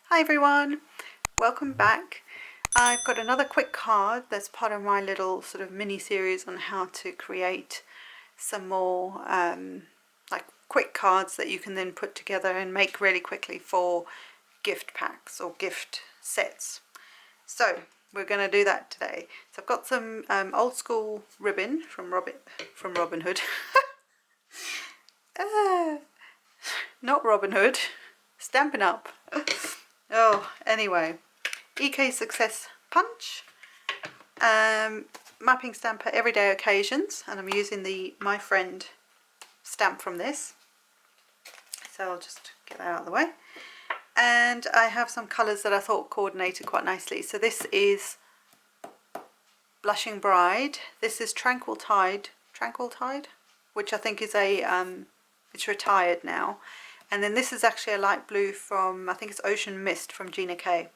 Hi everyone, welcome back. I've got another quick card that's part of my little sort of mini series on how to create some more like quick cards that you can then put together and make really quickly for gift packs or gift sets. So we're going to do that today. So I've got some old school ribbon from Robin Hood. Not Robin Hood, Stampin' Up! Oh, anyway, EK Success Punch, mapping stamp for everyday occasions, and I'm using the My Friend stamp from this, so I'll just get that out of the way. And I have some colours that I thought coordinated quite nicely. So this is Blushing Bride, this is Tranquil Tide, which I think is a, it's retired now. And then this is actually a light blue from, I think it's Ocean Mist from Gina K.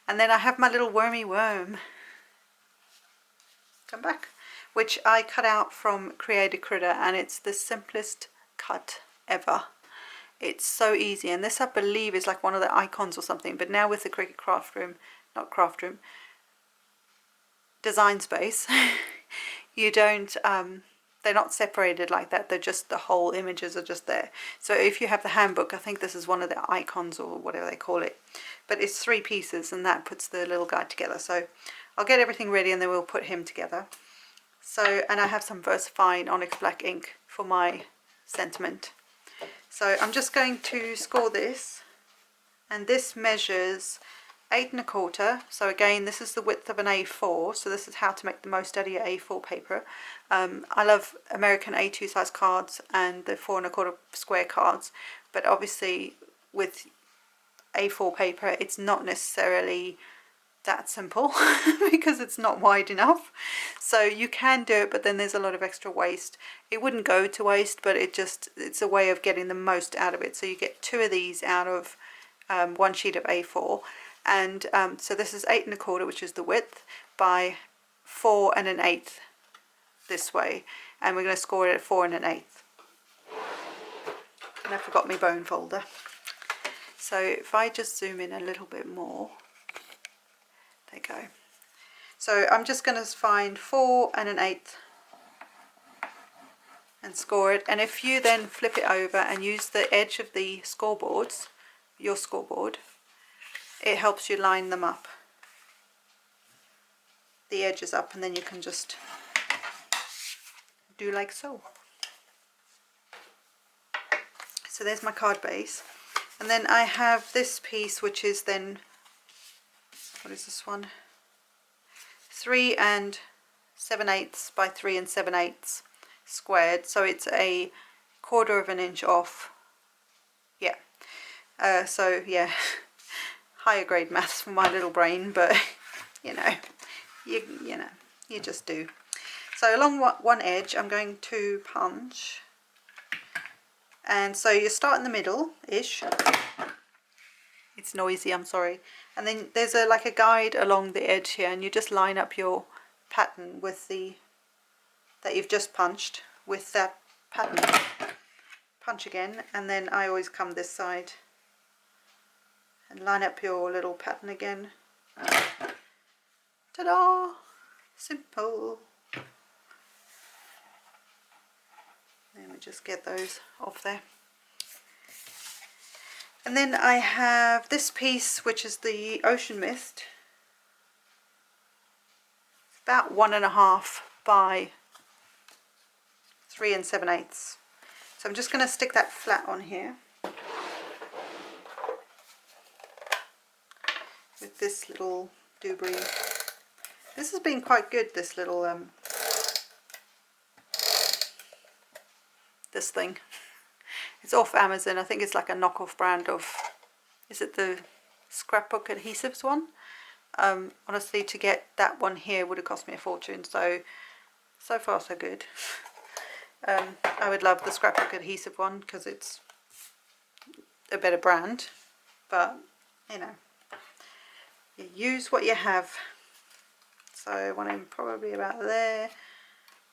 And then I have my little wormy worm, come back, which I cut out from Cricut, and it's the simplest cut ever. It's so easy, and this I believe is like one of the icons or something, but now with the Cricut Design Space, you don't, they're not separated like that, they're just, the whole images are just there. So if you have the handbook, I think this is one of the icons or whatever they call it, but it's 3 pieces and that puts the little guide together. So I'll get everything ready and then we'll put him together. So, and I have some VersaFine Onyx Black ink for my sentiment. So I'm just going to score this, and this measures 8 1/4. So again, this is the width of an A4, so this is how to make the most out of your A4 paper. I love American A2 size cards and the 4 1/4 square cards, but obviously with A4 paper it's not necessarily that simple because it's not wide enough. So you can do it, but then there's a lot of extra waste. It wouldn't go to waste, but it's a way of getting the most out of it. So you get 2 of these out of 1 sheet of A4. And so this is 8 1/4, which is the width, by 4 1/8 this way, and we're going to score it at 4 1/8. And I forgot my bone folder. So if I just zoom in a little bit more, there you go. So I'm just going to find 4 1/8 and score it. And if you then flip it over and use the edge of the scoreboards, your scoreboard, it helps you line them up, the edges up, and then you can just do like so. So there's my card base, and then I have this piece, which is then, what is this one, 3 7/8 by 3 7/8 squared, so it's a 1/4 of an inch off. Yeah, so yeah, higher grade maths for my little brain, but you know, you just do. So along one edge I'm going to punch, and so you start in the middle ish. It's noisy, I'm sorry. And then there's like a guide along the edge here, and you just line up your pattern with that you've just punched with that pattern. Punch again, and then I always come this side and line up your little pattern again. Ta-da! Simple. Let me just get those off there. And then I have this piece, which is the Ocean Mist. It's about 1 1/2 by 3 7/8. So I'm just going to stick that flat on here with this little doobry. This has been quite good, this little this thing. It's off Amazon. I think it's like a knockoff brand of, is it the scrapbook adhesives one? Honestly, to get that one here would have cost me a fortune, so far so good. I would love the scrapbook adhesive one because it's a better brand, but you know, you use what you have. So I want him probably about there,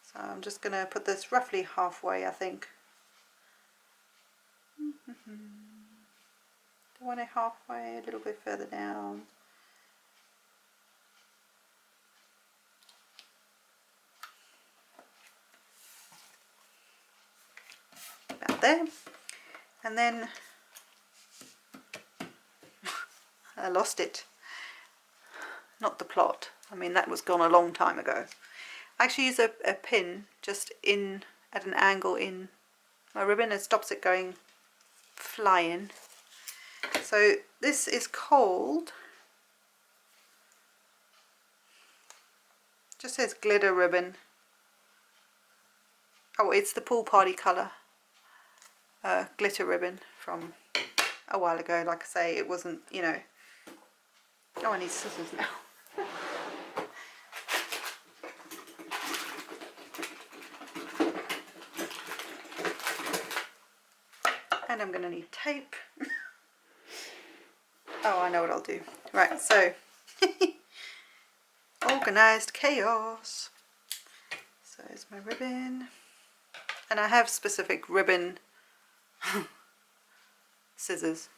so I'm just going to put this roughly halfway, I think. Do want it halfway, a little bit further down. About there. And then I lost it. Not the plot. I mean, that was gone a long time ago. I actually use a pin just in at an angle in my ribbon. It stops it going flying. So this is called, just says glitter ribbon. Oh, it's the pool party colour glitter ribbon from a while ago. Like I say, it wasn't, you know. Oh, I need scissors now. And I'm going to need tape. Oh, I know what I'll do. Right, so organised chaos. So there's my ribbon. And I have specific ribbon scissors.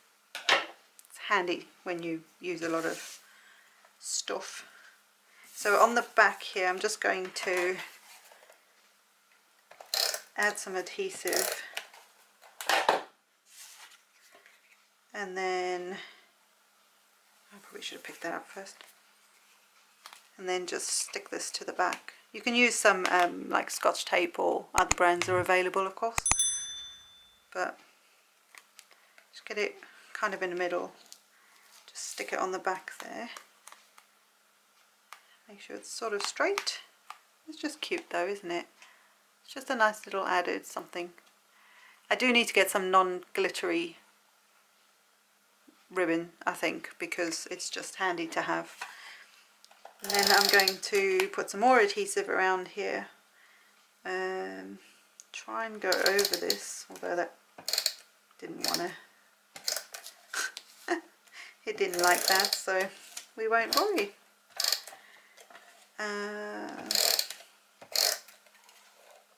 It's handy when you use a lot of stuff. So on the back here, I'm just going to add some adhesive. And then I probably should have picked that up first. And then just stick this to the back. You can use some like Scotch tape, or other brands are available, of course. But just get it kind of in the middle. Just stick it on the back there. Make sure it's sort of straight. It's just cute though, isn't it? It's just a nice little added something. I do need to get some non-glittery ribbon, I think, because it's just handy to have. And then I'm going to put some more adhesive around here. Try and go over this, although that didn't want to. It didn't like that, so we won't worry.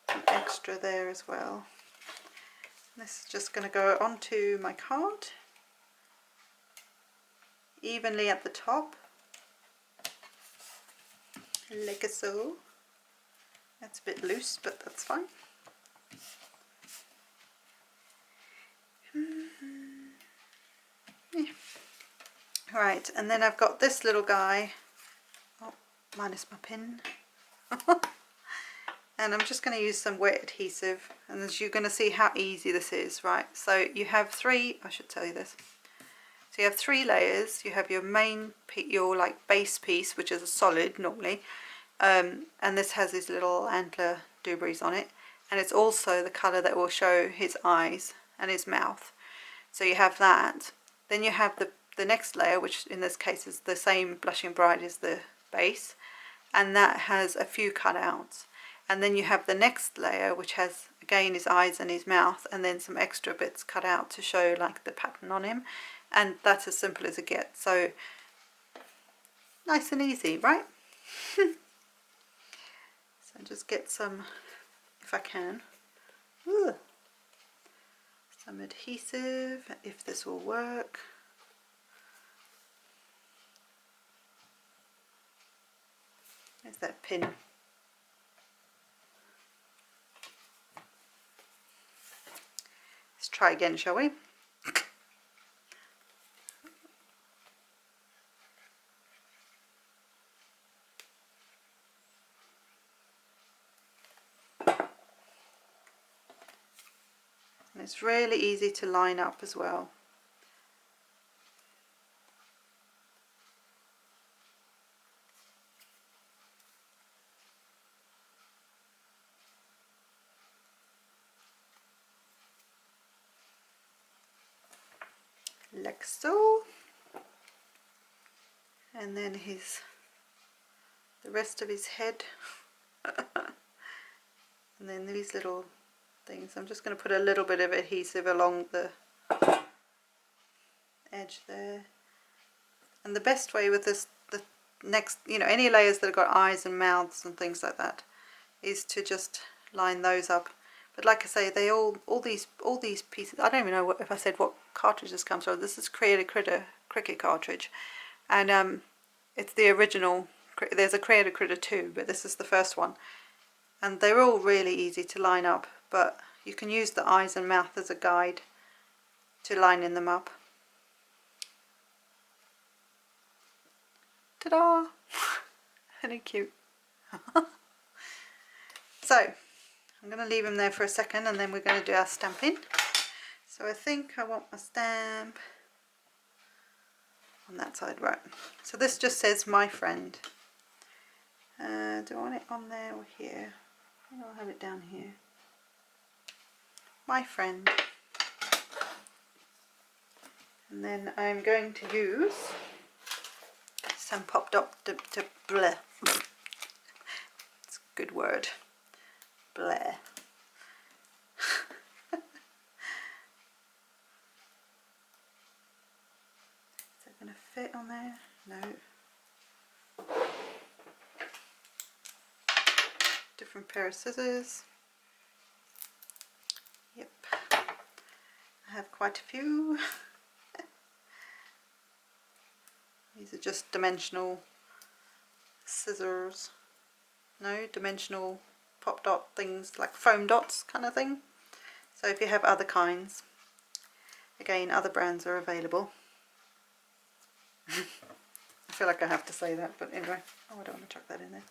Some extra there as well. This is just going to go onto my card. Evenly at the top, like so. That's a bit loose, but that's fine. Yeah. Right, and then I've got this little guy. Oh, minus my pin. And I'm just going to use some wet adhesive, and as you're going to see how easy this is, right? So you have three, I should tell you this. So you have three layers. You have your main, your like base piece, which is a solid normally, and this has these little antler doobies on it, and it's also the colour that will show his eyes and his mouth. So you have that. Then you have the next layer, which in this case is the same Blushing Bride as the base, and that has a few cutouts. And then you have the next layer, which has again his eyes and his mouth, and then some extra bits cut out to show like the pattern on him. And that's as simple as it gets. So nice and easy, right? So just get some, if I can, some adhesive, if this will work. There's that pin. Let's try again, shall we? And it's really easy to line up as well. Like so. And then the rest of his head. And then these little things. I'm just going to put a little bit of adhesive along the edge there. And the best way with this, the next, you know, any layers that have got eyes and mouths and things like that, is to just line those up. But like I say, they all these pieces, I don't even know if I said what cartridge this comes from. This is Cricut cartridge, and it's the original. There's a Cricut 2, but this is the first one, and they're all really easy to line up, but you can use the eyes and mouth as a guide to lining them up. Ta-da! Isn't it cute? So I'm going to leave him there for a second, and then we're going to do our stamping. So I think I want my stamp on that side, right? So this just says my friend. Do I want it on there or here? I think I'll have it down here. My friend. And then I'm going to use some popped up to bleh. It's a good word. Bleh. Is that going to fit on there? No. Different pair of scissors. Yep. I have quite a few. These are just dimensional scissors. No, dimensional pop dot things, like foam dots kind of thing. So if you have other kinds, again, other brands are available. I feel like I have to say that, but anyway. Oh, I don't want to chuck that in there.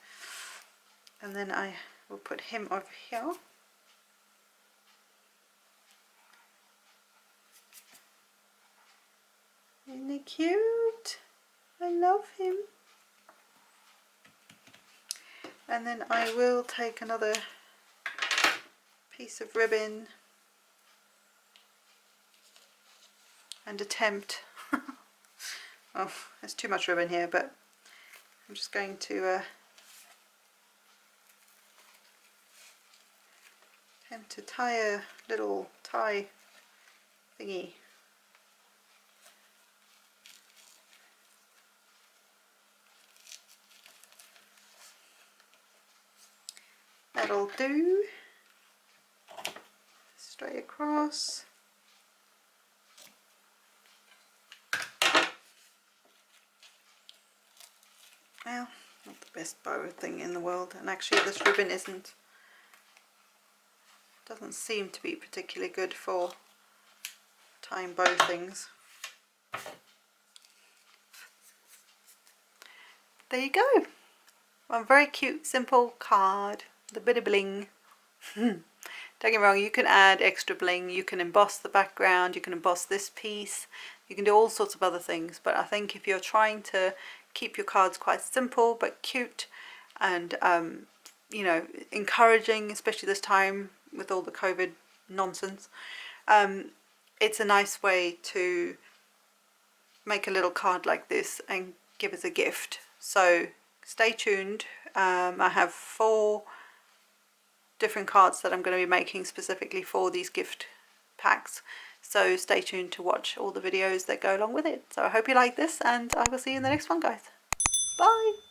And then I will put him over here. Isn't he cute? I love him. And then I will take another piece of ribbon and attempt, oh, there's too much ribbon here, but I'm just going to attempt to tie a little tie thingy. That'll do. Straight across. Well, not the best bow thing in the world, and actually this ribbon doesn't seem to be particularly good for tying bow things. There you go. One very cute, simple card. The bit of bling. Don't get me wrong, you can add extra bling, you can emboss the background, you can emboss this piece, you can do all sorts of other things, but I think if you're trying to keep your cards quite simple but cute and you know, encouraging, especially this time with all the COVID nonsense, it's a nice way to make a little card like this and give as a gift. So stay tuned. I have 4 different cards that I'm going to be making specifically for these gift packs, so stay tuned to watch all the videos that go along with it. So I hope you like this, and I will see you in the next one, guys. Bye.